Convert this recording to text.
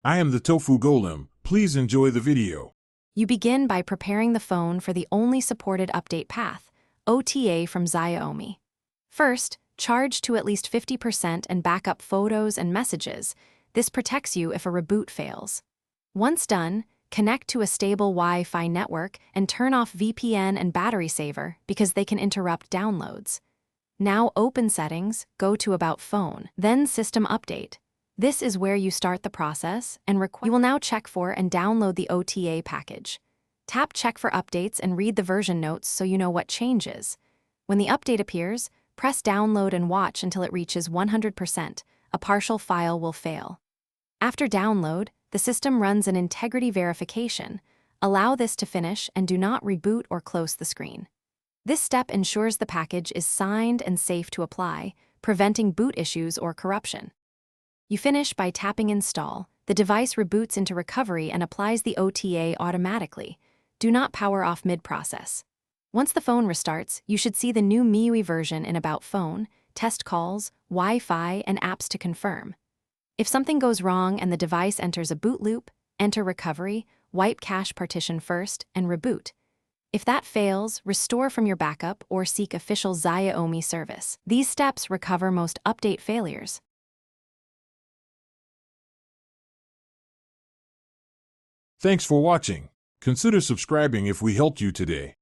I am the Tofu Golem. Please enjoy the video. You begin by preparing the phone for the only supported update path, OTA from Xiaomi. First, charge to at least 50% and back up photos and messages. This protects you if a reboot fails. Once done, connect to a stable Wi-Fi network and turn off VPN and battery saver because they can interrupt downloads. Now open Settings, go to About Phone, then System Update. This is where you start the process and you will now check for and download the OTA package. Tap Check for updates and read the version notes so you know what changes. When the update appears, press Download and watch until it reaches 100%. A partial file will fail. After download, the system runs an integrity verification. Allow this to finish and do not reboot or close the screen. This step ensures the package is signed and safe to apply, preventing boot issues or corruption. You finish by tapping Install. The device reboots into recovery and applies the OTA automatically. Do not power off mid-process. Once the phone restarts, you should see the new MIUI version in About Phone, Test Calls, Wi-Fi, and Apps to confirm. If something goes wrong and the device enters a boot loop, enter Recovery, wipe cache partition first, and reboot. If that fails, restore from your backup or seek official Xiaomi service. These steps recover most update failures. Thanks for watching. Consider subscribing if we helped you today.